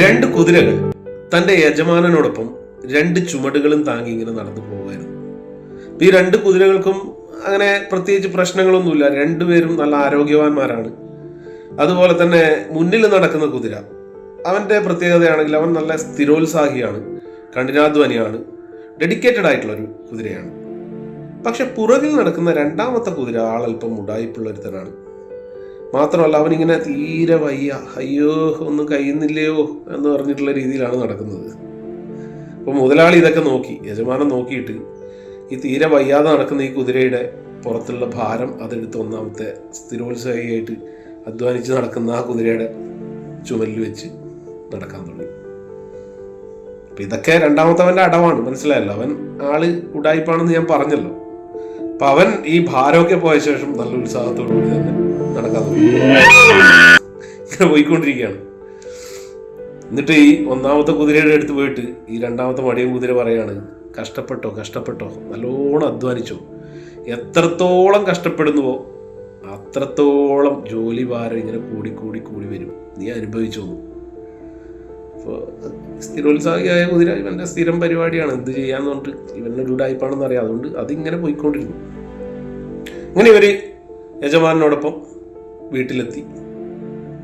രണ്ട് കുതിരകൾ തന്റെ യജമാനനോടൊപ്പം രണ്ട് ചുമടുകളും താങ്ങി ഇങ്ങനെ നടന്നു പോവുമായിരുന്നു. ഈ രണ്ട് കുതിരകൾക്കും അങ്ങനെ പ്രത്യേകിച്ച് പ്രശ്നങ്ങളൊന്നുമില്ല. രണ്ടുപേരും നല്ല ആരോഗ്യവാന്മാരാണ്. അതുപോലെ തന്നെ മുന്നിൽ നടക്കുന്ന കുതിര, അവന്റെ പ്രത്യേകതയാണെങ്കിൽ അവൻ നല്ല സ്ഥിരോത്സാഹിയാണ്, കഠിനാധ്വാനിയാണ്, ഡെഡിക്കേറ്റഡ് ആയിട്ടുള്ളൊരു കുതിരയാണ്. പക്ഷെ പുറകിൽ നടക്കുന്ന രണ്ടാമത്തെ കുതിര ആളല്പം ഉടായിപ്പുള്ളൊരുത്തനാണ്. മാത്രമല്ല അവനിങ്ങനെ തീരെ വയ്യ, അയ്യോ ഒന്നും കഴിയുന്നില്ലയോ എന്ന് പറഞ്ഞിട്ടുള്ള രീതിയിലാണ് നടക്കുന്നത്. അപ്പോൾ മുതലാളി ഇതൊക്കെ നോക്കി, യജമാനൻ നോക്കിയിട്ട് ഈ തീരെ വയ്യാതെ നടക്കുന്ന ഈ കുതിരയുടെ പുറത്തുള്ള ഭാരം അതെടുത്ത് ഒന്നാമത്തെ സ്ഥിരോത്സാഹിയായിട്ട് അധ്വാനിച്ച് നടക്കുന്ന ആ കുതിരയുടെ ചുമലിൽ വെച്ച് നടക്കാൻ തുടങ്ങി. അപ്പം ഇതൊക്കെ രണ്ടാമത്തവൻ്റെ അടവാണ്, മനസ്സിലായല്ലോ. അവൻ ആള് ഉടായിപ്പാണെന്ന് ഞാൻ പറഞ്ഞല്ലോ. അപ്പം അവൻ ഈ ഭാരമൊക്കെ പോയ ശേഷം നല്ല ഉത്സാഹത്തോടു കൂടി തന്നെ നടക്കാൻ തുടങ്ങി. ഇങ്ങനെ പോയിക്കൊണ്ടിരിക്കുകയാണ്. എന്നിട്ട് ഈ ഒന്നാമത്തെ കുതിരയുടെ അടുത്ത് പോയിട്ട് ഈ രണ്ടാമത്തെ മടിയൻ കുതിര പറയാണ്, കഷ്ടപ്പെട്ടോ കഷ്ടപ്പെട്ടോ, നല്ലോണം അധ്വാനിച്ചോ, എത്രത്തോളം കഷ്ടപ്പെടുന്നുവോ അത്രത്തോളം ജോലി ഭാരം ഇങ്ങനെ കൂടി കൂടി കൂടി വരും, നീ അനുഭവിച്ചോന്നു. അപ്പോൾ സ്ഥിരോത്സാഹിയായ കുതിര ഇവൻ്റെ സ്ഥിരം പരിപാടിയാണ്, എന്ത് ചെയ്യാന്ന് പറഞ്ഞിട്ട് ഇവനൊരു ടൈപ്പാണെന്ന് അറിയാം. അതുകൊണ്ട് അതിങ്ങനെ പോയിക്കൊണ്ടിരുന്നു. ഇങ്ങനെ ഇവർ യജമാനോടൊപ്പം വീട്ടിലെത്തി.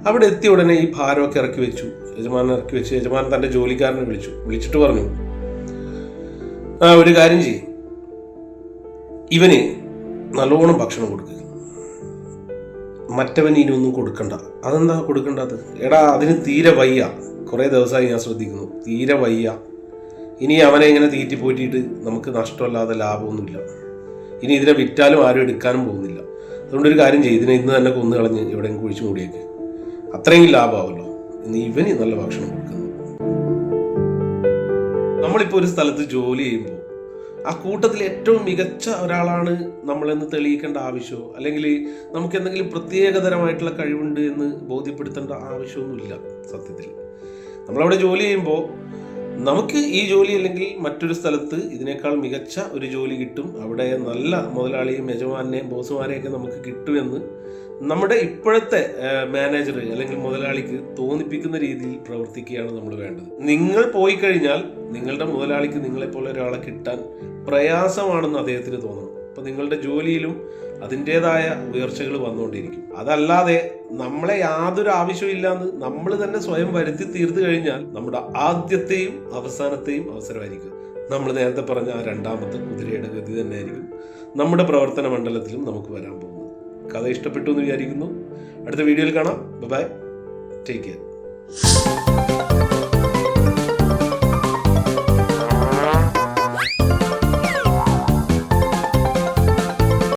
അവിടെ എത്തിയ ഉടനെ ഈ ഭാരമൊക്കെ ഇറക്കി വെച്ചു. യജമാനൻ ഇറക്കി വെച്ച് യജമാനൻ തൻ്റെ ജോലിക്കാരനെ വിളിച്ചിട്ട് പറഞ്ഞു, ഒരു കാര്യം ചെയ്യും, ഇവന് നല്ലോണം ഭക്ഷണം കൊടുക്കുക, മറ്റവന് ഇനിയൊന്നും കൊടുക്കണ്ട. അതെന്താ കൊടുക്കണ്ടത്? എടാ അതിന് തീരെ വയ്യ, കുറേ ദിവസമായി ഞാൻ ശ്രദ്ധിക്കുന്നു, തീരെ വയ്യ. ഇനി അവനെ ഇങ്ങനെ തീറ്റിപ്പോറ്റിയിട്ട് നമുക്ക് നഷ്ടമല്ലാതെ ലാഭമൊന്നുമില്ല. ഇനി ഇതിനെ വിറ്റാലും ആരും എടുക്കാനും പോകുന്നില്ല. അതുകൊണ്ടൊരു കാര്യം ചെയ്യും, ഇതിനെ ഇന്ന് തന്നെ കൊന്നു കളഞ്ഞ് എവിടെയെങ്കിലും കുഴിച്ചു മൂടിയേക്ക്, അത്രയും ലാഭമാവല്ലോ. ഇന്ന് ഇവന് നല്ല ഭക്ഷണം കൊടുക്കുന്നു. നമ്മളിപ്പോൾ ഒരു സ്ഥലത്ത് ജോലി ചെയ്യുമ്പോൾ ആ കൂട്ടത്തിൽ ഏറ്റവും മികച്ച ഒരാളാണ് നമ്മളെന്ന് തെളിയിക്കേണ്ട ആവശ്യമോ അല്ലെങ്കിൽ നമുക്ക് എന്തെങ്കിലും പ്രത്യേകതരമായിട്ടുള്ള കഴിവുണ്ട് എന്ന് ബോധ്യപ്പെടുത്തേണ്ട ആവശ്യമൊന്നുമില്ല. സത്യത്തിൽ നമ്മളവിടെ ജോലി ചെയ്യുമ്പോൾ നമുക്ക് ഈ ജോലി അല്ലെങ്കിൽ മറ്റൊരു സ്ഥലത്ത് ഇതിനേക്കാൾ മികച്ച ഒരു ജോലി കിട്ടും, അവിടെ നല്ല മുതലാളിയും യജമാനെയും ബോസുമാരെയൊക്കെ നമുക്ക് കിട്ടുമെന്ന് നമ്മുടെ ഇപ്പോഴത്തെ മാനേജർ അല്ലെങ്കിൽ മുതലാളിക്ക് തോന്നിപ്പിക്കുന്ന രീതിയിൽ പ്രവർത്തിക്കുകയാണ് നമ്മൾ വേണ്ടത്. നിങ്ങൾ പോയി കഴിഞ്ഞാൽ നിങ്ങളുടെ മുതലാളിക്ക് നിങ്ങളെപ്പോലെ ഒരാളെ കിട്ടാൻ പ്രയാസമാണെന്ന് അദ്ദേഹത്തിന് തോന്നണം. അപ്പം നിങ്ങളുടെ ജോലിയിലും അതിൻ്റെതായ ഉയർച്ചകൾ വന്നുകൊണ്ടിരിക്കും. അതല്ലാതെ നമ്മളെ യാതൊരു ആവശ്യമില്ലാന്ന് നമ്മൾ തന്നെ സ്വയം വരുത്തി തീർത്തു കഴിഞ്ഞാൽ നമ്മുടെ ആദ്യത്തെയും അവസാനത്തെയും അവസരമായിരിക്കും. നമ്മൾ നേരത്തെ പറഞ്ഞ ആ രണ്ടാമത്തെ കുതിരയുടെ ഗതി തന്നെയായിരിക്കും നമ്മുടെ പ്രവർത്തന മണ്ഡലത്തിലും നമുക്ക് വരാൻ പോകുന്നത്. കഥ ഇഷ്ടപ്പെട്ടു എന്ന് വിചാരിക്കുന്നു. അടുത്ത വീഡിയോയിൽ കാണാം. Bye, take care.